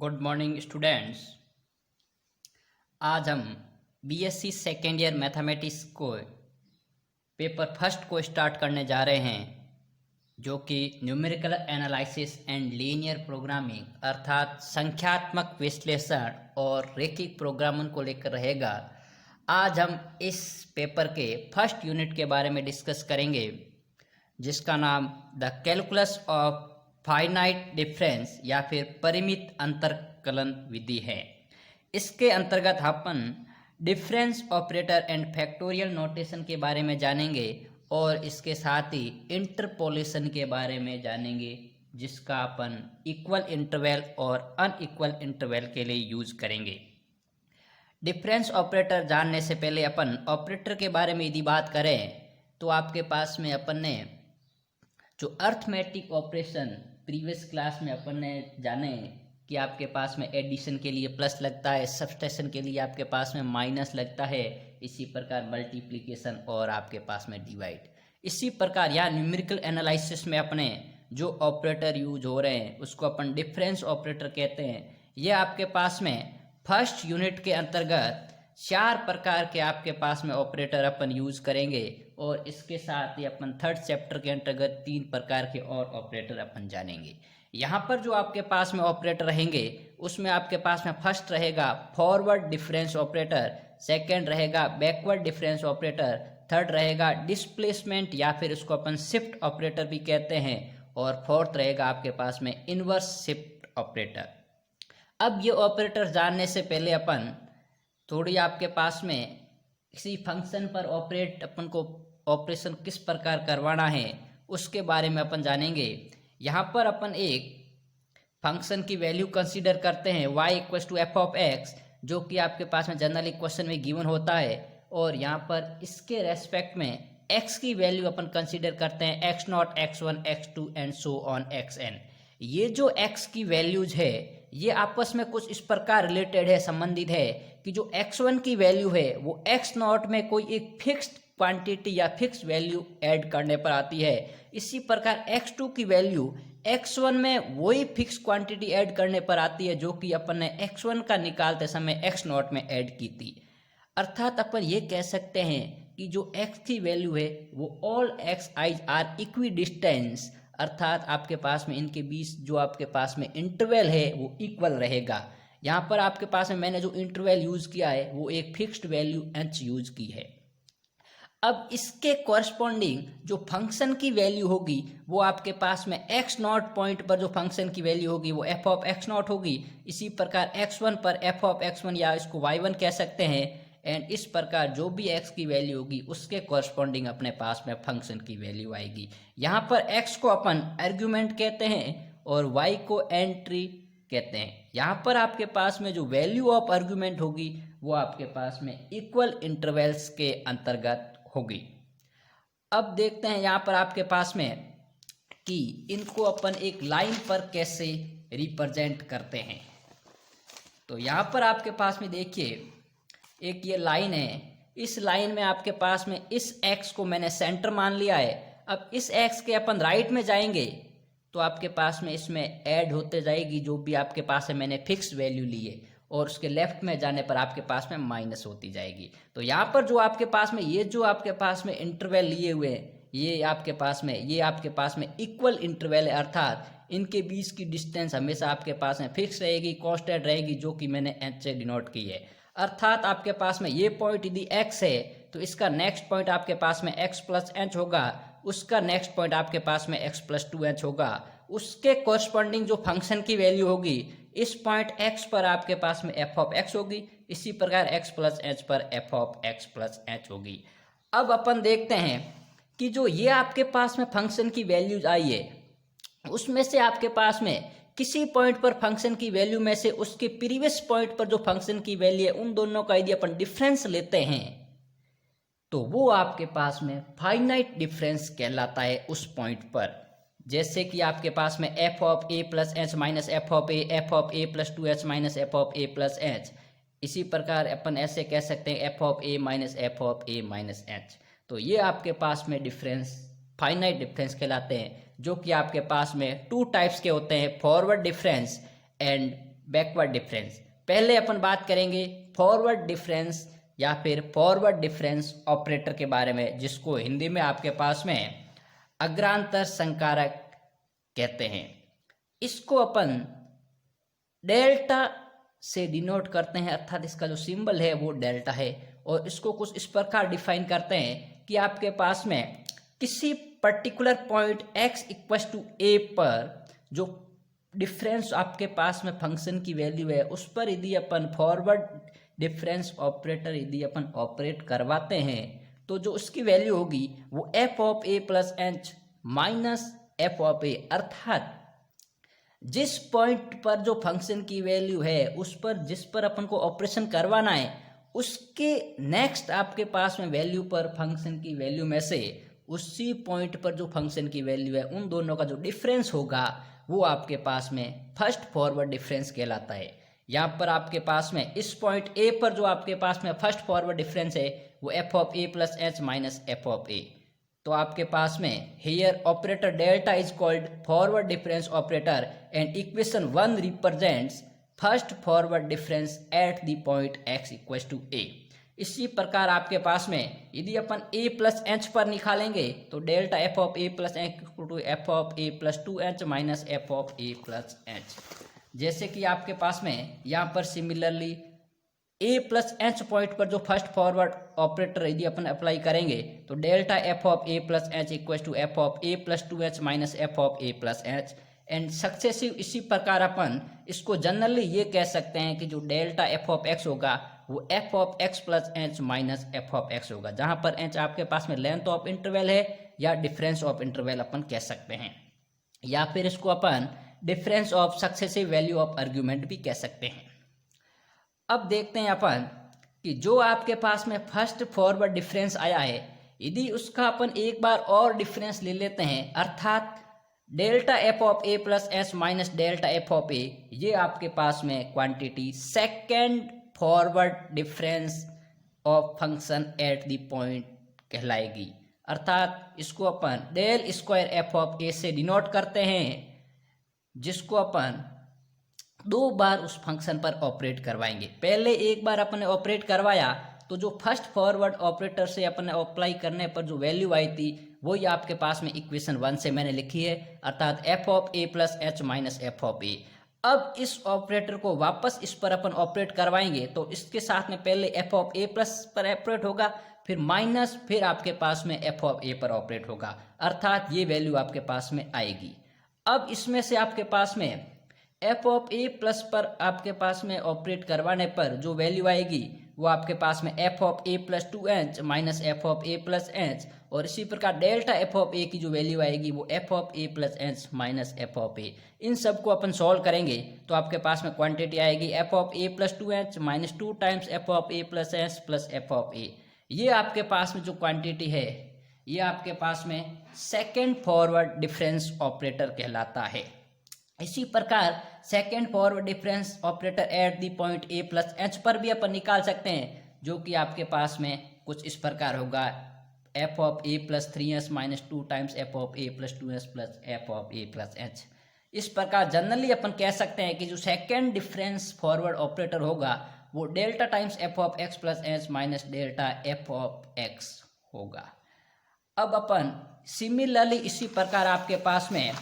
Good morning students. आज हम BSc second year mathematics को पेपर फर्स्ट को स्टार्ट करने जा रहे हैं, जो कि numerical analysis and linear programming अर्थात संख्यात्मक विश्लेषण और रैखिक प्रोग्रामिंग को लेकर रहेगा। आज हम इस पेपर के फर्स्ट यूनिट के बारे में डिस्कस करेंगे, जिसका नाम the calculus of finite difference या फिर परिमित अंतरकलन विधि है। इसके अंतर्गत अपन difference operator and factorial notation के बारे में जानेंगे और इसके साथ ही इंटरपोलेशन के बारे में जानेंगे, जिसका अपन इक्वल इंटरवल और अनइक्वल इंटरवल के लिए यूज करेंगे। डिफरेंस ऑपरेटर जानने से पहले अपन ऑपरेटर के बारे में यदि बात करें तो आपके पास में अपन ने जो अर्थमेटिक ऑपरेशन प्रीवियस क्लास में अपन ने जाने कि आपके पास में एडिशन के लिए प्लस लगता है, सब्सट्रैक्शन के लिए आपके पास में माइनस लगता है, इसी प्रकार मल्टीप्लिकेशन और आपके पास में डिवाइड। इसी प्रकार यहाँ न्यूमेरिकल एनालिसिस में अपने जो ऑपरेटर यूज हो रहे हैं उसको अपन डिफरेंस ऑपरेटर कहते हैं। ये आपके पास में फर्स्ट यूनिट के अंतर्गत 4 प्रकार के आपके पास में ऑपरेटर अपन यूज करेंगे और इसके साथ ही अपन थर्ड चैप्टर के अंतर्गत 3 प्रकार के और ऑपरेटर अपन जानेंगे। यहाँ पर जो आपके पास में ऑपरेटर रहेंगे उसमें आपके पास में फर्स्ट रहेगा फॉरवर्ड डिफरेंस ऑपरेटर, सेकंड रहेगा बैकवर्ड डिफरेंस ऑपरेटर, थर्ड रहेगा डिस्प्लेसमेंट या फिर उसको अपन शिफ्ट ऑपरेटर भी कहते हैं, और फोर्थ रहेगा आपके पास में इनवर्स शिफ्ट ऑपरेटर। अब ये ऑपरेटर जानने से पहले अपन थोड़ी आपके पास में किसी फंक्शन पर अपन को ऑपरेशन किस प्रकार करवाना है उसके बारे में अपन जानेंगे। यहाँ पर अपन एक फंक्शन की वैल्यू कंसीडर करते हैं y = f(x), जो कि आपके पास में जनरली क्वेश्चन में गिवन होता है, और यहाँ पर इसके रेस्पेक्ट में x की वैल्यू अपन कंसीडर करते हैं x0, x1, x2 and so on xn। ये जो x की वैल्यूज है ये आपस में कुछ इस प्रकार रिलेटेड है, संबंधित है कि जो x1 की वैल्यू है वो x0 में कोई एक फिक्स्ड क्वांटिटी या फिक्स वैल्यू ऐड करने पर आती है। इसी प्रकार x2 की वैल्यू x1 में वही फिक्स क्वांटिटी ऐड करने पर आती है जो कि अपन ने x1 का निकालते समय x0 में ऐड की थी। अर्थात अपन ये कह सकते हैं कि जो x की वैल्यू है वो all xi's are equi distance, अर्थात आपके पास में इनके बीच जो आपके पास में इंटरवल है वो इक्वल रहेगा। यहाँ पर आपके पास में मैंने जो इंटरवल यूज किया है वो एक फिक्स्ड वैल्यू h यूज की है। अब इसके कॉरस्पॉन्डिंग जो फंक्शन की वैल्यू होगी वो आपके पास में x0 पॉइंट पर जो फंक्शन की वैल्यू होगी वो f(x0) होगी। इसी प्रकार x1 पर f(x1) या इसको y1 कह सकते हैं, एंड इस प्रकार जो भी x की वैल्यू होगी उसके कॉरस्पॉन्डिंग अपने पास में फंक्शन की वैल्यू आएगी। यहाँ पर x को अपन आर्ग्यूमेंट कहते हैं और y को एंट्री कहते हैं। यहाँ पर आपके पास में जो वैल्यू ऑफ आर्ग्यूमेंट होगी वो आपके पास में इक्वल इंटरवल्स के अंतर्गत होगी। अब देखते हैं यहाँ पर आपके पास में कि इनको अपन एक लाइन पर कैसे रिप्रेजेंट करते हैं। तो यहाँ पर आपके पास में देखिए एक ये लाइन है, इस लाइन में आपके पास में इस x को मैंने सेंटर मान लिया है। अब इस x के अपन राइट में जाएंगे तो आपके पास में इसमें ऐड होते जाएगी जो भी आपके पास है मैंने फिक्स वैल्यू ली है, और उसके लेफ्ट में जाने पर आपके पास में माइनस होती जाएगी। तो यहाँ पर जो आपके पास में ये जो आपके पास में इंटरवल लिए हुए हैं ये आपके पास में इक्वल इंटरवल है, अर्थात इनके बीच की डिस्टेंस हमेशा आपके पास में फिक्स रहेगी, कांस्टेंट रहेगी, जो कि मैंने h से डिनोट की है। अर्थात आपके पास में ये पॉइंट यदि x है तो इसका नेक्स्ट पॉइंट आपके पास में x+h होगा, उसका नेक्स्ट पॉइंट आपके पास में x+2h होगा, उसके कॉरस्पॉन्डिंग जो फंक्शन की वैल्यू होगी इस पॉइंट x पर आपके पास में f(x) होगी, इसी प्रकार x+h पर f(x+h) होगी। अब अपन देखते हैं कि जो ये आपके पास में फंक्शन की वैल्यूज आई है उसमें से आपके पास में किसी पॉइंट पर फंक्शन की वैल्यू में से उसके प्रीवियस पॉइंट पर जो फंक्शन की वैल्यू है उन दोनों का यदि अपन डिफरेंस लेते हैं तो वो आपके पास में फाइनाइट डिफरेंस कहलाता है उस पॉइंट पर। जैसे कि आपके पास में f(a+h - f(a), f(a+2h - f(a+h), इसी प्रकार अपन ऐसे कह सकते हैं f(a - f(a-h)। तो ये आपके पास में डिफरेंस फाइनाइट डिफरेंस कहलाते हैं, जो कि आपके पास में 2 टाइप्स के होते हैं, forward difference and backward difference. पहले अपन बात करेंगे फॉरवर्ड डिफरेंस या फिर फॉरवर्ड डिफरेंस ऑपरेटर के बारे में, जिसको हिंदी में आपके पास में अग्रांतर संकारक कहते हैं। इसको अपन डेल्टा से डिनोट करते हैं, अर्थात इसका जो सिंबल है वो डेल्टा है। और इसको कुछ इस प्रकार डिफाइन करते हैं कि आपके पास में किसी particular point x equal to a पर जो डिफरेंस आपके पास में फंक्शन की वैल्यू है उस पर यदि अपन फॉरवर्ड डिफरेंस ऑपरेटर यदि अपन ऑपरेट करवाते हैं तो जो उसकी वैल्यू होगी वो f of a plus H minus f of a, अर्थात जिस पॉइंट पर जो फंक्शन की वैल्यू है उस पर जिस पर अपन को ऑपरेशन करवाना है उसके नेक्स्ट आपके पास में वैल्यू पर फंक्शन की वैल्यू में से उसी पॉइंट पर जो फंक्शन की वैल्यू है उन दोनों का जो डिफरेंस होगा वो आपके पास में फर्स्ट फॉरवर्ड डिफरेंस कहलाता है। यहाँ पर आपके पास में इस पॉइंट ए पर जो आपके पास में फर्स्ट फॉरवर्ड डिफरेंस है वो F of A plus H minus F of A. तो आपके पास में here operator delta is called forward difference operator and equation 1 represents first forward difference at the point x equal to a। इसी प्रकार आपके पास में यदि अपन a प्लस एच पर निकालेंगे तो delta F of A plus h equal to f of A plus 2h minus F of A plus h. जैसे कि आपके पास में यहाँ पर similarly a plus h point पर जो फर्स्ट फॉरवर्ड ऑपरेटर यदि अपन अप्लाई करेंगे तो delta F of A plus h equal to f of A plus 2h minus F of A plus h and successive. इसी प्रकार अपन इसको जनरली ये कह सकते हैं कि जो डेल्टा एफ ऑफ एक्स होगा वो F of x plus H minus F of x होगा, जहां पर एच आपके पास में लेंथ ऑफ इंटरवल है या डिफरेंस ऑफ इंटरवल अपन कह सकते हैं, या फिर इसको अपन difference of successive value of argument भी कह सकते हैं। अब देखते हैं अपन कि जो आपके पास में फर्स्ट फॉरवर्ड डिफरेंस आया है यदि उसका अपन एक बार और डिफरेंस ले लेते हैं, अर्थात delta F of A plus H minus delta F of A, ये आपके पास में quantity second forward difference of function at the point कहलाएगी। अर्थात इसको अपन del square F of A से डिनोट करते हैं, जिसको अपन 2 बार उस फंक्शन पर ऑपरेट करवाएंगे। पहले एक बार अपन ने ऑपरेट करवाया तो जो फर्स्ट फॉरवर्ड ऑपरेटर से अपन ने अप्लाई करने पर जो वैल्यू आई थी वो ये आपके पास में इक्वेशन 1 से मैंने लिखी है, अर्थात F of A plus H minus F of A. अब इस ऑपरेटर को वापस इस पर अपन ऑपरेट करवाएंगे तो इसके साथ में पहले एफ ऑफ ए प्लस पर ऑपरेट होगा, फिर माइनस, फिर आपके पास में एफ ऑफ ए पर ऑपरेट होगा, अर्थात ये वैल्यू आपके पास में आएगी। अब इसमें से आपके पास में एफ ऑफ ए प्लस पर आपके पास में ऑपरेट करवाने पर जो वैल्यू आएगी वो आपके पास में F of A plus 2h minus F of A plus H, और इसी प्रकार डेल्टा एफ ऑफ ए की जो वैल्यू आएगी वो F of A plus H minus F of A. इन सब को अपन सॉल्व करेंगे तो आपके पास में क्वांटिटी आएगी F of A plus 2h minus 2 times F of A plus H plus F of A. ये आपके पास में जो क्वांटिटी है ये आपके पास में सेकेंड फॉरवर्ड डिफरेंस ऑपरेटर कहलाता है। इसी प्रकार second forward difference operator eight the point A plus H पर भी अपन निकाल सकते हैं, जो कि आपके पास में कुछ इस प्रकार होगा F of A plus 3h minus 2 times F of A plus 2h plus F of A plus H. इस प्रकार जनरली अपन कह सकते हैं कि जो सेकेंड डिफरेंस फॉरवर्ड ऑपरेटर होगा वो delta times F of x plus H minus delta F of x होगा। अब अपन सिमिलरली इसी प्रकार आपके पास में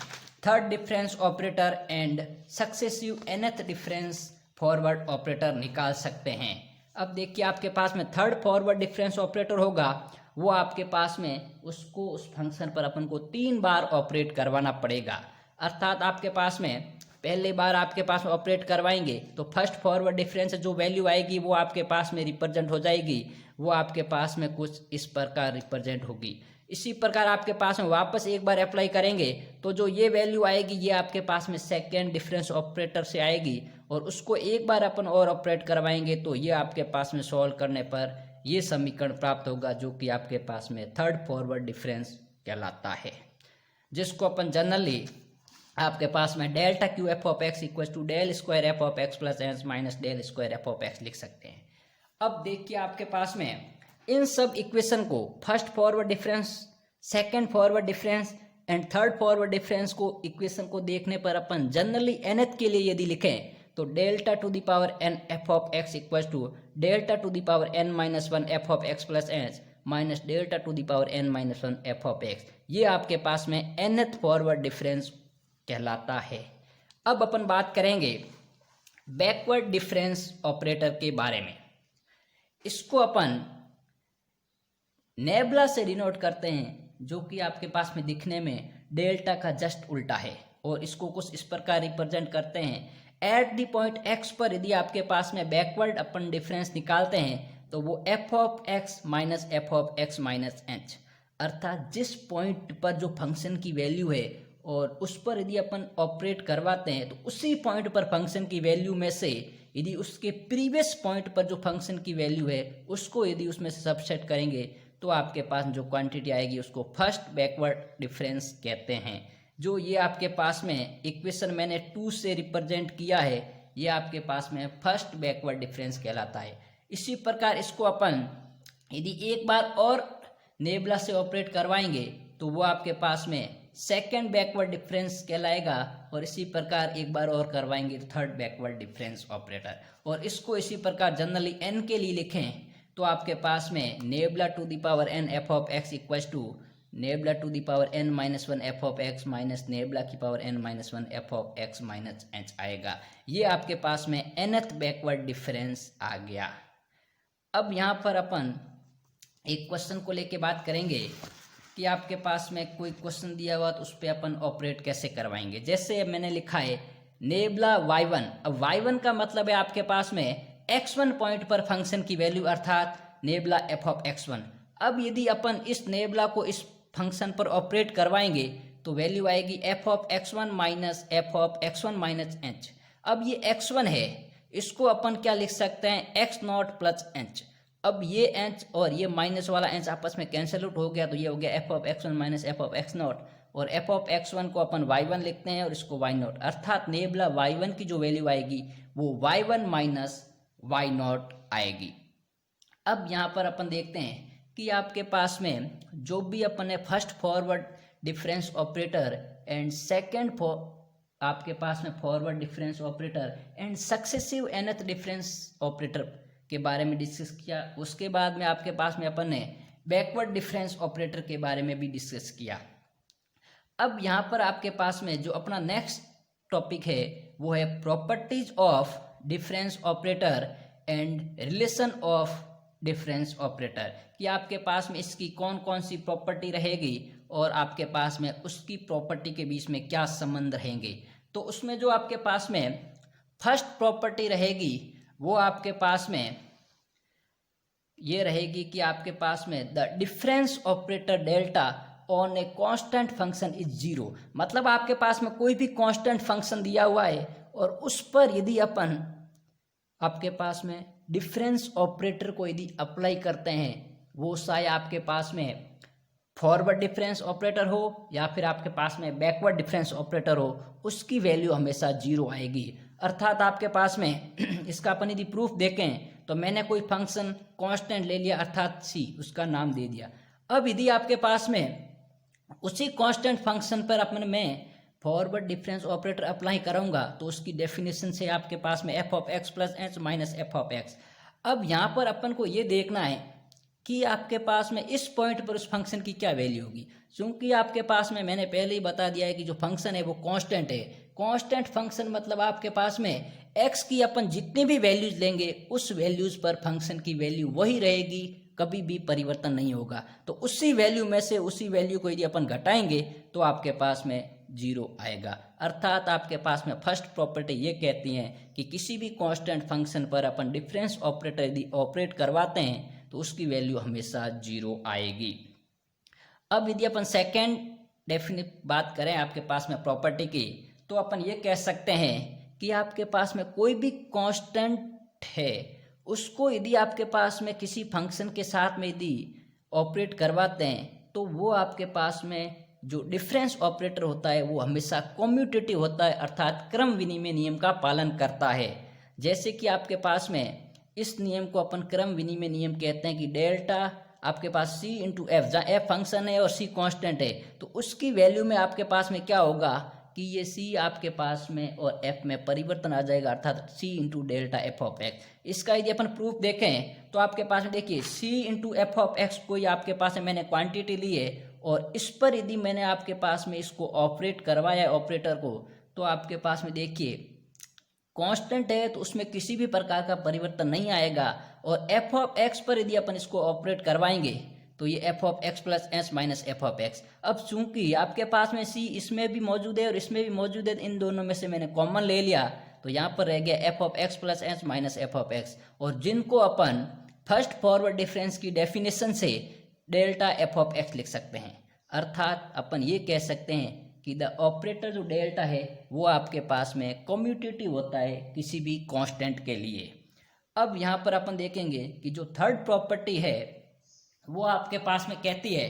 third difference operator and successive nth difference forward operator निकाल सकते हैं। अब देखिए आपके पास में थर्ड फॉरवर्ड डिफरेंस ऑपरेटर होगा वो आपके पास में उसको उस फंक्शन पर अपन को 3 बार ऑपरेट करवाना पड़ेगा, अर्थात आपके पास में पहले बार आपके पास में ऑपरेट करवाएंगे तो फर्स्ट फॉरवर्ड डिफरेंस जो वैल्यू आएगी वो आपके पास में रिप्रेजेंट हो जाएगी, वो आपके पास में कुछ इस प्रकार रिप्रेजेंट होगी। इसी प्रकार आपके पास में वापस एक बार अप्लाई करेंगे तो जो ये वैल्यू आएगी ये आपके पास में सेकेंड डिफरेंस ऑपरेटर से आएगी, और उसको एक बार अपन और ऑपरेट करवाएंगे तो ये आपके पास में सॉल्व करने पर ये समीकरण प्राप्त होगा, जो कि आपके पास में थर्ड फॉरवर्ड डिफरेंस कहलाता है, जिसको अपन जनरली आपके पास में delta q f of x equal to del square F of x plus H minus del square F of x लिख सकते हैं। अब देखिए आपके पास में इन सब इक्वेशन को first forward difference, second forward difference and third forward difference को इक्वेशन को देखने पर अपन जनरली nth के लिए यदि लिखें तो delta to the power n F of x equal to delta to the power n minus one F of x plus H minus delta to the power n minus one F of x. ये आपके पास में nth forward difference कहलाता है। अब अपन बात करेंगे backward difference operator के बारे में। इसको अपन नेबला से डिनोट करते हैं, जो कि आपके पास में दिखने में डेल्टा का जस्ट उल्टा है, और इसको कुछ इस प्रकार रिप्रेजेंट करते हैं। एट द पॉइंट एक्स पर यदि आपके पास में बैकवर्ड अपन डिफरेंस निकालते हैं तो वो F of X minus F of X minus H, अर्थात जिस पॉइंट पर जो फंक्शन की वैल्यू है और उस पर यदि अपन ऑपरेट करवाते हैं तो उसी पॉइंट पर फंक्शन की वैल्यू में से यदि उसके प्रीवियस पॉइंट पर जो फंक्शन की वैल्यू है उसको यदि उसमें से सबसेट करेंगे तो आपके पास जो क्वांटिटी आएगी उसको फर्स्ट बैकवर्ड डिफरेंस कहते हैं। जो ये आपके पास में इक्वेशन मैंने 2 से रिप्रेजेंट किया है, ये आपके पास में फर्स्ट बैकवर्ड डिफरेंस कहलाता है। इसी प्रकार इसको अपन यदि एक बार और नेबला से ऑपरेट करवाएंगे तो वो आपके पास में सेकेंड बैकवर्ड डिफरेंस कहलाएगा, और इसी प्रकार एक बार और करवाएंगे तो थर्ड बैकवर्ड डिफरेंस ऑपरेटर। और इसको इसी प्रकार जनरली n के लिए लिखें तो आपके पास में nabla to the power n F of x equal to nabla to the power n minus one F of X minus nabla की power n minus one F of X minus H आएगा। ये आपके पास में nth backward difference आ गया। अब यहाँ पर अपन एक क्वेश्चन को लेके बात करेंगे कि आपके पास में कोई क्वेश्चन दिया हुआ तो उस पर अपन ऑपरेट कैसे करवाएंगे। जैसे मैंने लिखा है नेबला y1, अब y1 का मतलब है आपके पास में x1 पॉइंट पर फंक्शन की वैल्यू, अर्थात नेबला एफ ऑफ x1। अब यदि अपन इस नेबला को इस फंक्शन पर ऑपरेट करवाएंगे तो वैल्यू आएगी F of x1 minus F of x1 minus H. अब ये x1 है, इसको अपन क्या लिख सकते हैं x नॉट प्लस एच। अब ये h और ये माइनस वाला h आपस में कैंसिल आउट हो गया तो ये हो गया F of x1 minus F of x not, और एफ ऑफ x1 को अपन y1 लिखते हैं और इसको y नॉट, अर्थात नेबला y1 की जो वैल्यू आएगी वो y1 माइनस y नॉट आएगी। अब यहाँ पर अपन देखते हैं कि आपके पास में जो भी अपन ने first forward difference operator and second आपके पास में forward difference operator and successive nth difference operator के बारे में डिस्कस किया, उसके बाद में आपके पास में अपन ने बैकवर्ड डिफरेंस ऑपरेटर के बारे में भी डिस्कस किया। अब यहाँ पर आपके पास में जो अपना नेक्स्ट टॉपिक है वो है properties of difference operator and relation of difference operator, कि आपके पास में इसकी कौन कौन सी प्रॉपर्टी रहेगी और आपके पास में उसकी प्रॉपर्टी के बीच में क्या संबंध रहेंगे। तो उसमें जो आपके पास में फर्स्ट प्रॉपर्टी रहेगी वो आपके पास में ये रहेगी कि आपके पास में the difference operator delta on a constant function is zero, मतलब आपके पास में कोई भी कांस्टेंट फंक्शन दिया हुआ है और उस पर यदि अपन आपके पास में डिफरेंस ऑपरेटर को यदि अप्लाई करते हैं, वो चाहे आपके पास में फॉरवर्ड डिफरेंस ऑपरेटर हो या फिर आपके पास में बैकवर्ड डिफरेंस ऑपरेटर हो, उसकी वैल्यू हमेशा जीरो आएगी। अर्थात आपके पास में इसका अपन यदि प्रूफ देखें तो मैंने कोई फंक्शन कांस्टेंट ले लिया अर्थात सी, उसका नाम दे दिया। अब यदि आपके पास में उसी कांस्टेंट फंक्शन पर अपन मैं फॉरवर्ड डिफरेंस ऑपरेटर अप्लाई करूंगा तो उसकी डेफिनेशन से आपके पास में F of x plus H minus F of x. अब यहाँ पर अपन को ये देखना है कि आपके पास में इस पॉइंट पर उस फंक्शन की क्या वैल्यू होगी, क्योंकि आपके पास में मैंने पहले ही बता दिया है कि जो फंक्शन है वो कांस्टेंट है। कांस्टेंट फंक्शन मतलब आपके पास में एक्स की अपन जितनी भी वैल्यूज लेंगे उस वैल्यूज पर फंक्शन की वैल्यू वही रहेगी, कभी भी परिवर्तन नहीं होगा। तो उसी वैल्यू में से उसी वैल्यू को यदि अपन घटाएंगे तो आपके पास में जीरो आएगा। अर्थात आपके पास में फर्स्ट प्रॉपर्टी ये कहती है कि किसी भी कांस्टेंट फंक्शन पर अपन डिफरेंस ऑपरेटर यदि ऑपरेट करवाते हैं तो उसकी वैल्यू हमेशा जीरो आएगी। अब यदि अपन सेकेंड डेफिनेट बात करें आपके पास में प्रॉपर्टी की, तो अपन ये कह सकते हैं कि आपके पास में कोई भी कांस्टेंट है उसको यदि आपके पास में किसी फंक्शन के साथ में यदि ऑपरेट करवाते हैं तो वो आपके पास में जो डिफरेंस ऑपरेटर होता है वो हमेशा कम्यूटेटिव होता है, अर्थात क्रम विनिमय नियम का पालन करता है। जैसे कि आपके पास में इस नियम को अपन क्रम विनिमय नियम कहते हैं कि डेल्टा आपके पास सी इंटू एफ, जहाँ एफ फंक्शन है और सी कांस्टेंट है तो उसकी वैल्यू में आपके पास में क्या होगा कि ये सी आपके पास में और एफ में परिवर्तन आ जाएगा, अर्थात C into delta F of X. इसका यदि अपन प्रूफ देखें तो आपके पास में देखिए सी इंटू एफ ऑफ एक्स कोई आपके पास में मैंने क्वांटिटी ली है और इस पर यदि मैंने आपके पास में इसको ऑपरेट करवाया है ऑपरेटर को, तो आपके पास में देखिए कांस्टेंट है तो उसमें किसी भी प्रकार का परिवर्तन नहीं आएगा। और एफ ऑफ एक्स पर यदि अपन इसको ऑपरेट करवाएंगे तो ये F of x plus s minus F of x. अब चूंकि आपके पास में सी इसमें भी मौजूद है और इसमें भी मौजूद है, इन दोनों में से मैंने कॉमन ले लिया तो यहाँ पर रह गया F of x plus s minus F of x, और जिनको अपन फर्स्ट फॉरवर्ड डिफरेंस की डेफिनेशन से डेल्टा एफ ऑफ एक्स लिख सकते हैं। अर्थात अपन ये कह सकते हैं कि द ऑपरेटर जो डेल्टा है वो आपके पास में कम्यूटेटिव होता है किसी भी कांस्टेंट के लिए। अब यहाँ पर अपन देखेंगे कि जो थर्ड प्रॉपर्टी है वो आपके पास में कहती है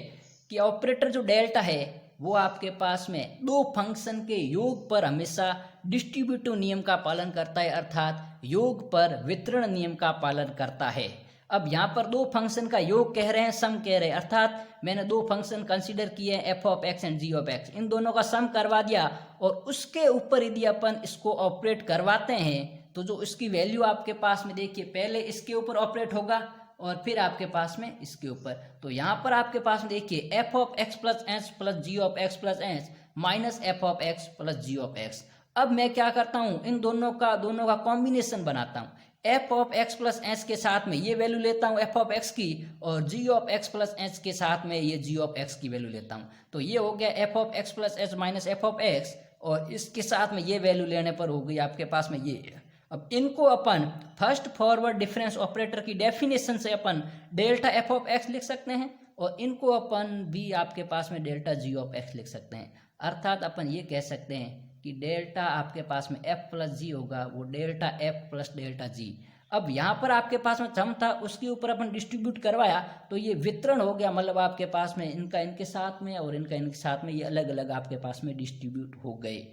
कि ऑपरेटर जो डेल्टा है वो आपके पास में दो फंक्शन के योग पर हमेशा डिस्ट्रीब्यूटिव नियम का पालन करता है, अर्थात योग पर वितरण नियम का पालन करता है। अब यहाँ पर दो फंक्शन का योग कह रहे हैं, सम कह रहे हैं, अर्थात मैंने दो फंक्शन कंसीडर किए हैं F of X and G of X, इन दोनों का सम करवा दिया और उसके ऊपर यदि अपन इसको ऑपरेट करवाते हैं तो जो इसकी वैल्यू आपके पास में देखिए पहले इसके ऊपर ऑपरेट होगा और फिर आपके पास में इसके ऊपर, तो यहाँ पर आपके पास में देखिए f of x plus s plus g of x plus s minus F of x plus g of x. अब मैं क्या करता हूँ, इन दोनों का कॉम्बिनेशन बनाता हूँ। F of x plus S के साथ में ये वैल्यू लेता हूँ एफ ऑफ एक्स की और जी ऑफ एक्स प्लस एस के साथ में ये जी ऑफ एक्स की वैल्यू लेता हूँ, तो ये हो गया F of x plus s minus F of x, और इसके साथ में ये वैल्यू लेने पर हो गई आपके पास में ये। अब इनको अपन फर्स्ट फॉरवर्ड डिफरेंस ऑपरेटर की डेफिनेशन से अपन डेल्टा एफ ऑफ एक्स लिख सकते हैं और इनको अपन भी आपके पास में डेल्टा जी ऑफ एक्स लिख सकते हैं। अर्थात अपन ये कह सकते हैं कि डेल्टा आपके पास में एफ प्लस जी होगा वो delta F plus delta G. अब यहाँ पर आपके पास में सम था उसके ऊपर अपन डिस्ट्रीब्यूट करवाया तो ये वितरण हो गया, मतलब आपके पास में इनका इनके साथ में और इनका इनके साथ में ये अलग अलग आपके पास में डिस्ट्रीब्यूट हो गए।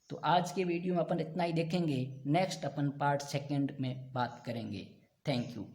तो आज के वीडियो में अपन इतना ही देखेंगे, नेक्स्ट अपन पार्ट सेकंड में बात करेंगे। Thank you.